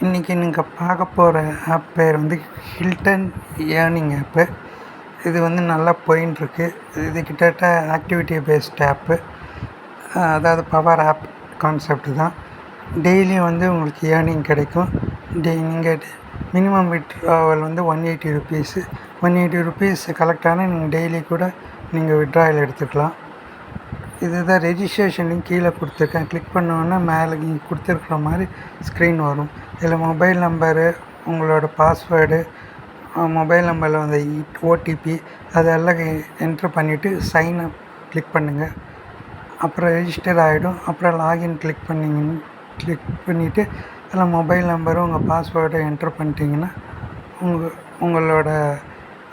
இன்றைக்கி நீங்கள் பார்க்க போகிற ஆப் பேர் வந்து ஹில்டன் ஏர்னிங் ஆப்பு. இது வந்து நல்லா போயின்ட்டுருக்கு. இது கிட்டத்தட்ட ஆக்டிவிட்டி பேஸ்ட் ஆப்பு, அதாவது பவர் ஆப் கான்செப்ட் தான். டெய்லியும் வந்து உங்களுக்கு ஏர்னிங் கிடைக்கும். நீங்கள் மினிமம் விட்ராவல் வந்து 180 ருபீஸு. 180 ருபீஸ் கலெக்ட் ஆனால் நீங்கள் டெய்லி கூட நீங்கள் விட்ராயல் எடுத்துக்கலாம். இதுதான் ரெஜிஸ்ட்ரேஷன் லிங்க் கீழே கொடுத்துருக்கேன். கிளிக் பண்ணோன்னா மேலே நீங்கள் கொடுத்துருக்குற மாதிரி ஸ்க்ரீன் வரும். இதில் மொபைல் நம்பரு, உங்களோட பாஸ்வேர்டு, மொபைல் நம்பரில் வந்து ஓடிபி அதெல்லாம் என்ட்ரு பண்ணிவிட்டு சைன் அப் கிளிக் பண்ணுங்கள். அப்புறம் ரெஜிஸ்டர் ஆகிடும். அப்புறம் லாகின் கிளிக் பண்ணிவிட்டு அதில் மொபைல் நம்பரும் உங்கள் பாஸ்வேர்டை என்ட்ரு பண்ணிட்டீங்கன்னா உங்களோட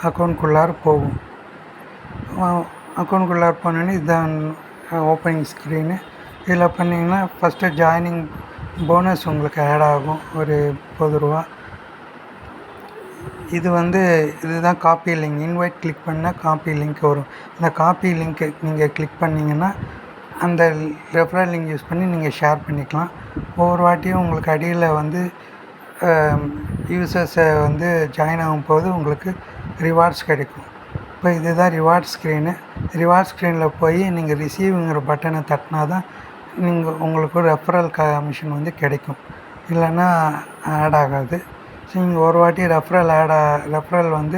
அக்கௌண்ட்குள்ளார போகும். அக்கௌண்ட்குள்ளார போனோன்னே இதுதான் ஓப்பனிங் ஸ்க்ரீனு. இதில் பண்ணிங்கன்னா ஃபஸ்ட்டு ஜாயினிங் போனஸ் உங்களுக்கு ஆட் ஆகும், ஒரு 30 ரூபா. இதுதான் காப்பி லிங்க். இன்வைட் கிளிக் பண்ணால் காப்பி லிங்க் வரும். அந்த காப்பி லிங்க்கை நீங்கள் கிளிக் பண்ணிங்கன்னா அந்த ரெஃபரல் லிங்க் யூஸ் பண்ணி நீங்கள் ஷேர் பண்ணிக்கலாம். ஒவ்வொரு வாட்டியும் உங்களுக்கு அடியில் வந்து யூசர்ஸை வந்து ஜாயின் ஆகும்போது உங்களுக்கு ரிவார்ட்ஸ் கிடைக்கும். இப்போ இதுதான் ரிவார்ட் ஸ்க்ரீனு. ரிவார்ட் ஸ்க்ரீனில் போய் நீங்கள் ரிசீவ்ங்கிற பட்டனை தட்டினா தான் உங்களுக்கு ஒரு ரெஃபரல் கமிஷன் வந்து கிடைக்கும். இல்லைன்னா ஆட் ஆகாது. ஸோ நீங்கள் ஒரு வாட்டி ரெஃபரல் வந்து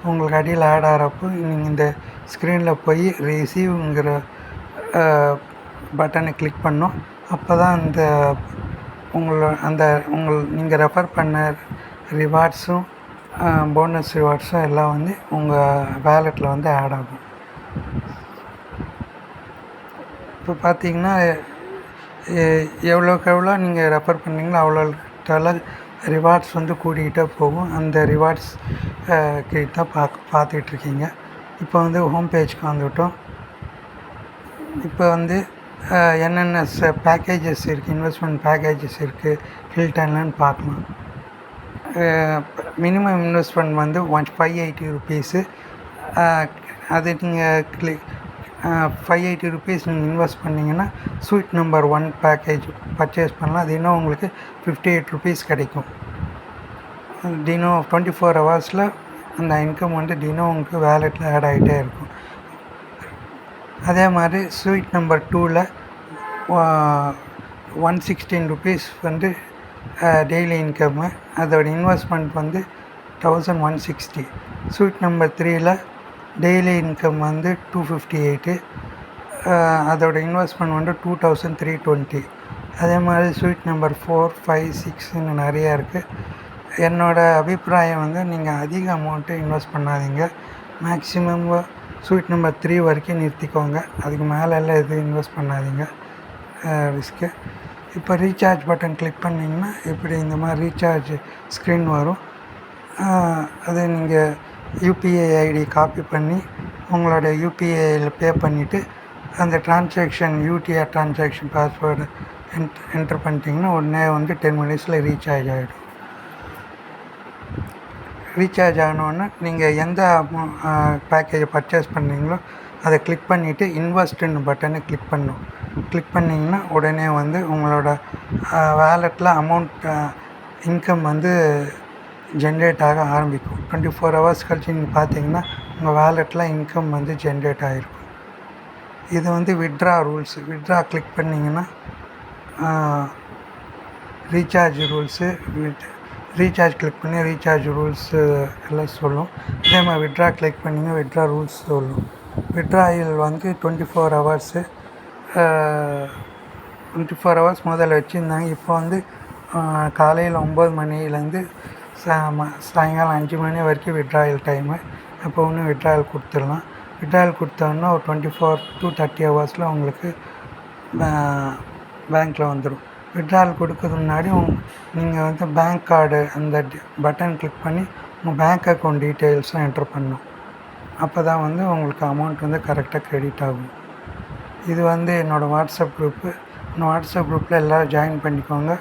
உங்களுக்கு அடியில் ஆட் ஆகிறப்போ நீங்கள் இந்த ஸ்க்ரீனில் போய் ரிசீவ்ங்கிற பட்டனை கிளிக் பண்ணோம். அப்போ தான் நீங்கள் ரெஃபர் பண்ண ரிவார்ட்ஸும் போனஸ் ரிவார்ட்ஸும் எல்லாம் வந்து உங்கள் வேலெட்டில் வந்து ஆட் ஆகும். இப்போ பார்த்தீங்கன்னா எவ்வளோக்கு எவ்வளோ நீங்கள் ரெஃபர் பண்ணீங்களோ அவ்வளோ ரிவார்ட்ஸ் வந்து கூட்டிகிட்டே போகும். அந்த ரிவார்ட்ஸ் கிட்ட பார்த்துட்ருக்கீங்க. இப்போ வந்து ஹோம் பேஜ்க்கு வந்துவிட்டோம். இப்போ வந்து என்னென்ன பேக்கேஜஸ் இருக்குது, இன்வெஸ்ட்மெண்ட் பேக்கேஜஸ் இருக்குது ஹில்டன்லன்னு பார்க்கலாம். மினிமம் இன்வெஸ்ட்மெண்ட் வந்து 580 ருபீஸு. அது நீங்கள் 580 ருபீஸ் நீங்கள் இன்வெஸ்ட் பண்ணிங்கன்னா ஸ்வீட் நம்பர் 1 பேக்கேஜ் பர்ச்சேஸ் பண்ணலாம். அது இன்னும் உங்களுக்கு 58 ருபீஸ் கிடைக்கும். தினம் 24 ஹவர்ஸில் அந்த இன்கம் வந்து தினம் உங்களுக்கு வேலெட்டில் ஆட் ஆகிட்டே இருக்கும். அதே மாதிரி ஸ்வீட் நம்பர் 2ல் 116 ருபீஸ் வந்து டெய்லி இன்கம்மு. அதோட இன்வெஸ்ட்மெண்ட் வந்து 1160. ஸ்வீட் நம்பர் 3ல் டெய்லி இன்கம் வந்து 258. அதோட இன்வெஸ்ட்மெண்ட் வந்து 2320. அதே மாதிரி ஸ்வீட் நம்பர் 4, 5, 6ன்னு நிறையா இருக்குது. என்னோடய அபிப்பிராயம் வந்து நீங்கள் அதிக அமௌண்ட்டு இன்வெஸ்ட் பண்ணாதீங்க. மேக்ஸிமம் ஸ்வீட் நம்பர் 3 வரைக்கும் நிறுத்திக்கோங்க. அதுக்கு மேலெல்லாம் எதுவும் இன்வெஸ்ட் பண்ணாதீங்க, ரிஸ்க்கு. இப்போ ரீசார்ஜ் பட்டன் கிளிக் பண்ணிங்கன்னா இப்படி இந்த மாதிரி ரீசார்ஜ் ஸ்க்ரீன் வரும். அது நீங்கள் யூபிஐ ஐடி காப்பி பண்ணி உங்களோட யூபிஐயில் பே பண்ணிவிட்டு அந்த transaction UTR transaction password enter பண்ணிட்டீங்கன்னா உடனே வந்து 10 மினிட்ஸில் ரீசார்ஜ் ஆகிடும். ரீசார்ஜ் ஆனோடனே நீங்கள் எந்த பேக்கேஜை பர்ச்சேஸ் பண்ணீங்களோ அதை கிளிக் பண்ணிவிட்டு இன்வெஸ்ட்டுன்னு பட்டனை கிளிக் பண்ணணும். கிளிக் பண்ணிங்கன்னா உடனே வந்து உங்களோட வேலெட்டில் அமௌண்ட் இன்கம் வந்து ஜென்ரேட் ஆக ஆரம்பிக்கும். 24 ஹவர்ஸ் கழிச்சு நீங்கள் பார்த்தீங்கன்னா உங்கள் வேலெட்டில் இன்கம் வந்து ஜென்ரேட் ஆகிருக்கும். இது வந்து விட்ரா ரூல்ஸு. விட்ரா கிளிக் பண்ணிங்கன்னா ரீசார்ஜ் ரூல்ஸு, ரீசார்ஜ் கிளிக் பண்ணி ரீசார்ஜ் ரூல்ஸு எல்லாம் சொல்லும். இதே மாதிரி விட்ரா கிளிக் பண்ணிங்க விட்ரா ரூல்ஸ் சொல்லும். விட்ராயில் வந்து 24 ஹவர்ஸு 24 ஹவர்ஸ் முதல்ல வச்சுருந்தாங்க. இப்போ வந்து காலையில் 9 மணிலேருந்து சாயங்காலம் 5 மணி வரைக்கும் விட்ராயல் டைமு. அப்போ ஒன்று விட்ராயல் கொடுத்துடலாம். விட்ராயல் கொடுத்தோன்னா ஒரு 24 to 30 ஹவர்ஸில் உங்களுக்கு பேங்க்கில் வந்துடும். விட்ராயல் கொடுக்கறதுக்கு முன்னாடி நீங்கள் வந்து பேங்க் கார்டு அந்த பட்டன் கிளிக் பண்ணி உங்கள் பேங்க் அக்கௌண்ட் டீட்டெயில்ஸும் என்ட்ரு பண்ணணும். அப்போ தான் வந்து உங்களுக்கு அமௌண்ட் வந்து கரெக்டாக க்ரெடிட் ஆகும். இது வந்து என்னோடய வாட்ஸ்அப் குரூப்பு. இந்த வாட்ஸ்அப் குரூப்பில் எல்லோரும் ஜாயின் பண்ணிக்கோங்க.